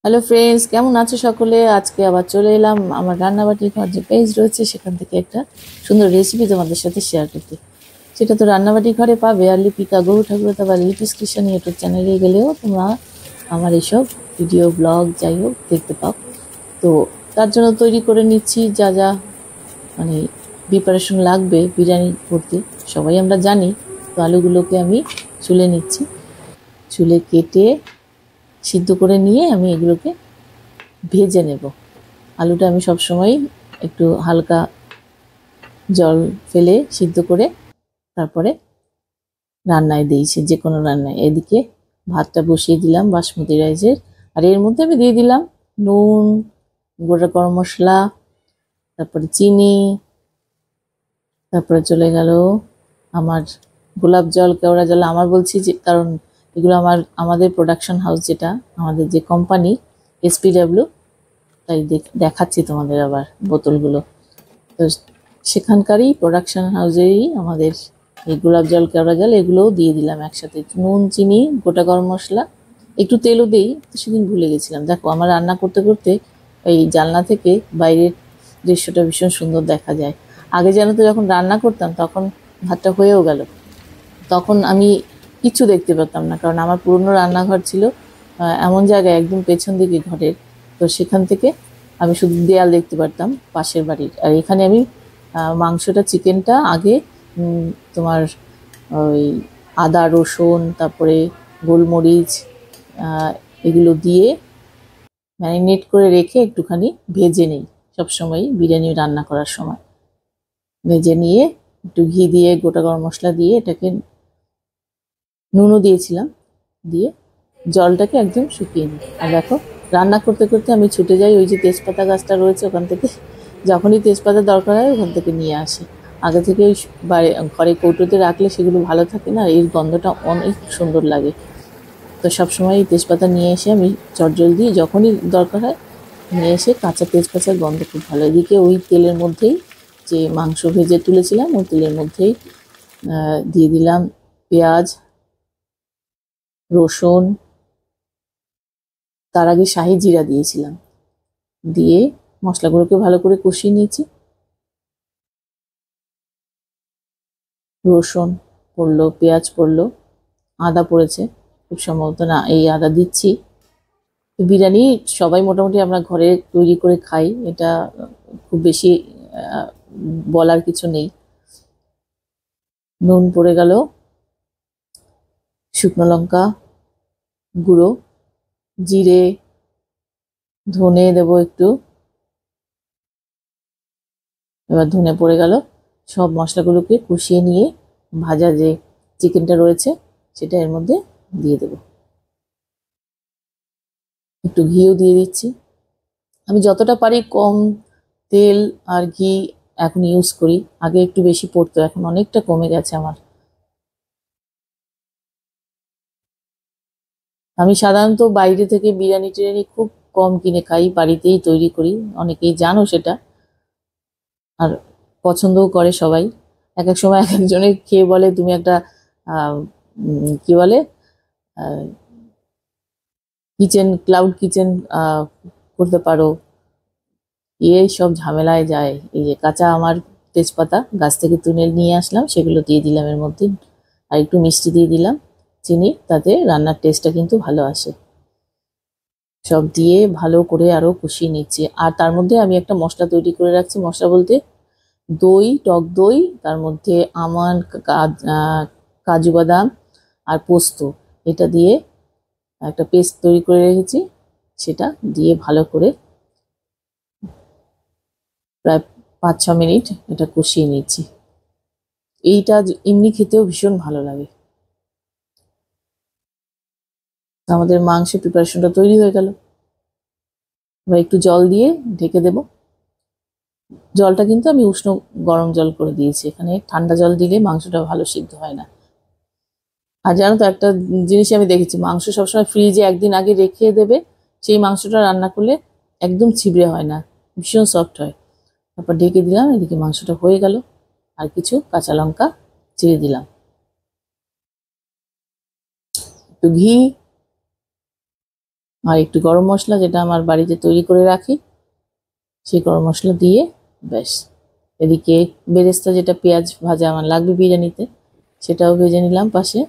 Hello friends, কেমন আছো সকলে? আজকে আবার চলে এলাম আমার রান্নাবাটির ঘর যে পেজ রয়েছে সেখান থেকে একটা সুন্দর রেসিপি তোমাদের সাথে শেয়ার করতে। সেটা তো রান্নাবাটি ঘরে পাবে, আর লিপিকা গরু ঠাকুরতা বা লিপিস কিচেন ইউটিউব চ্যানেলে গেলেও তোমরা আমার এইসব ভিডিও ব্লগ যাই হোক দেখতে পাও। তো তার জন্য তৈরি করে নিচ্ছি যা যা মানে প্রিপারেশন লাগবে বিরিয়ানি করতে, সবাই আমরা জানি। তো আলুগুলোকে আমি ছুলে নিচ্ছি, ছুলে কেটে সিদ্ধ করে নিয়ে আমি এগুলোকে ভেজে নেব। আলুটা আমি সবসময় একটু হালকা জল ফেলে সিদ্ধ করে তারপরে রান্নায় দিয়েছি, যে কোনো রান্নায়। এদিকে ভাতটা বসিয়ে দিলাম বাসমতি রাইসের, আর এর মধ্যে আমি দিয়ে দিলাম নুন, গোটা গরম মশলা, তারপরে চিনি, তারপরে চলে গেল আমার গোলাপ জল, কেওড়া জল। আমার বলছি যে কারণ এগুলো আমাদের প্রোডাকশন হাউস, যেটা আমাদের যে কোম্পানি SPW, তাই দেখাচ্ছি তোমাদের আবার বোতলগুলো। তো সেখানকারই প্রোডাকশন হাউসেরই আমাদের এই গোলাপ জল, কেওড়া জল এগুলোও দিয়ে দিলাম একসাথে। নুন, চিনি, গোটা গরম মশলা, একটু তেলও দিই। তো সেদিন ভুলে গেছিলাম। দেখো, আমার রান্না করতে করতে এই জানলা থেকে বাইরের দৃশ্যটা ভীষণ সুন্দর দেখা যায়। আগে জানো তো, যখন রান্না করতাম তখন ভাতটা হয়েও গেল, তখন আমি কিচ্ছু দেখতে পেতাম না, কারণ আমার পুরনো রান্নাঘর ছিল এমন জায়গায় একদম পেছন দিকে ঘরের। তো সেখান থেকে আমি শুধু দেয়াল দেখতে পারতাম পাশের বাড়ির। আর এখানে আমি মাংসটা, চিকেনটা আগে তোমার ওই আদা, রসুন, তারপরে গোলমরিচ, এগুলো দিয়ে ম্যারিনেট করে রেখে একটুখানি ভেজে নিই সবসময় বিরিয়ানি রান্না করার সময়। ভেজে নিয়ে একটু ঘি দিয়ে, গোটা গরম মশলা দিয়ে, এটাকে নুনও দিয়েছিলাম, দিয়ে জলটাকে একদম শুকিয়ে নিই। আর দেখো, রান্না করতে করতে আমি ছুটে যাই, ওই যে তেজপাতা গাছটা রয়েছে ওখান থেকে যখনই তেজপাতা দরকার হয় ওখান থেকে নিয়ে আসি। আগে থেকে ওই ঘরে কৌটোতে রাখলে সেগুলো ভালো থাকে না, এর গন্ধটা অনেক সুন্দর লাগে। তো সবসময় এই তেজপাতা নিয়ে এসে আমি চটজলদি যখনই দরকার হয় নিয়ে এসে, কাঁচা তেজপাতার গন্ধ খুব ভালো। এদিকে ওই তেলের মধ্যেই যে মাংস ভেজে তুলেছিলাম ওই তেলের মধ্যেই দিয়ে দিলাম পেঁয়াজ, রসুন, তার আগে শাহি জিরা দিয়েছিলাম, দিয়ে মশলাগুলোকে ভালো করে কষিয়ে নিয়েছি। রসুন পড়লো, পেঁয়াজ পড়লো, আদা পড়েছে খুব সম্ভবত, না এই আদা দিচ্ছি। তো বিরিয়ানি সবাই মোটামুটি আমরা ঘরে তৈরি করে খাই, এটা খুব বেশি বলার কিছু নেই। নুন পড়ে গেল, শুকনো লঙ্কা গুঁড়ো, জিরে, ধনে দেবো একটু, এবার ধনে পড়ে গেল। সব মশলাগুলোকে কষিয়ে নিয়ে ভাজা যে চিকেনটা রয়েছে সেটা এর মধ্যে দিয়ে দেবো। একটু ঘিও দিয়ে দিচ্ছি। আমি যতটা পারি কম তেল আর ঘি এখন ইউজ করি, আগে একটু বেশি পড়তো, এখন অনেকটা কমে গেছে আমার। আমি সাধারণত বাইরে থেকে বিরিয়ানি টিরিয়ানি খুব কম কিনে খাই, বাড়িতেই তৈরি করি, অনেকেই জানো সেটা, আর পছন্দও করে সবাই। এক এক সময় এক একজনে খেয়ে বলে তুমি একটা কি বলে কিচেন, ক্লাউড কিচেন করতে পারো। এই সব ঝামেলায় যায়। এই যে কাঁচা আমার তেজপাতা গাছ থেকে তুলে নিয়ে আসলাম, সেগুলো দিয়ে দিলাম এর মধ্যে, আর একটু মিষ্টি দিয়ে দিলাম, চিনি, তাতে রান্নার টেস্টটা কিন্তু ভালো আসে। সব দিয়ে ভালো করে আরও কষিয়ে নিচ্ছি। আর তার মধ্যে আমি একটা মশলা তৈরি করে রাখছি। মশলা বলতে দই, টক দই, তার মধ্যে আমন্ড, কাজু বাদাম আর পোস্ত, এটা দিয়ে একটা পেস্ট তৈরি করে রেখেছি। সেটা দিয়ে ভালো করে প্রায় 5-6 মিনিট এটা কষিয়ে নিচ্ছি। এইটা এমনি খেতেও ভীষণ ভালো লাগে। আমাদের মাংসের প্রিপারেশনটা তৈরি হয়ে গেল। এবার একটু জল দিয়ে ঢেকে দেব। জলটা কিন্তু আমি উষ্ণ গরম জল করে দিয়েছি, এখানে ঠান্ডা জল দিলে মাংসটা ভালো সিদ্ধ হয় না। আর জানো তো, একটা জিনিস আমি দেখেছি, মাংস সবসময় ফ্রিজে একদিন আগে রেখে দেবে, সেই মাংসটা রান্না করলে একদম ছিবড়ে হয় না, ভীষণ সফট হয়। তারপর ঢেকে দিলাম, এদিকে মাংসটা হয়ে গেল। আর কিছু কাঁচা লঙ্কা চিড়ে দিলাম, একটু ঘি, আর একটু গরম মশলা, যেটা আমার বাড়িতে তৈরি করে রাখি, সেই গরম মশলা দিয়ে ব্যাস। এদিকে বেরেস্তা, যেটা পেঁয়াজ ভাজা আমার লাগবে বিরিয়ানিতে, সেটাও ভেজে নিলাম পাশে।